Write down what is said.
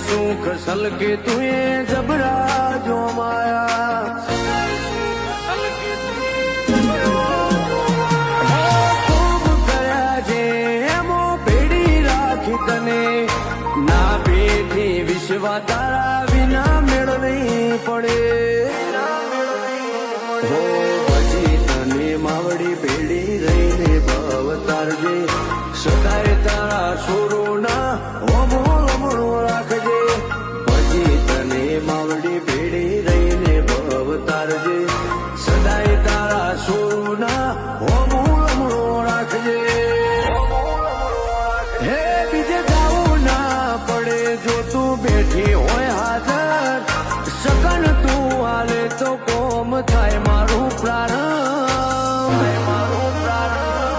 સુખ સલકે તુએ જબરા જો માયા ખૂબ કર્યા છે એમો પેડી રાખી તને ના બેઠી વિશ્વા તારા વિના મેળવી પડે પછી તને માવડી પેડી રહીને ભવતારજે સદાય તારા સોરોના હોમો લમણો રાખજે પછી તને માવડી પેડી રહીને ભવતારજે સદાય તારા સોરોના હોમો લમણો રાખજે હે બીજે જાવું ના પડે જો તું બેઠી હોય હાજર સગન તું હાલે તો કોમ થાય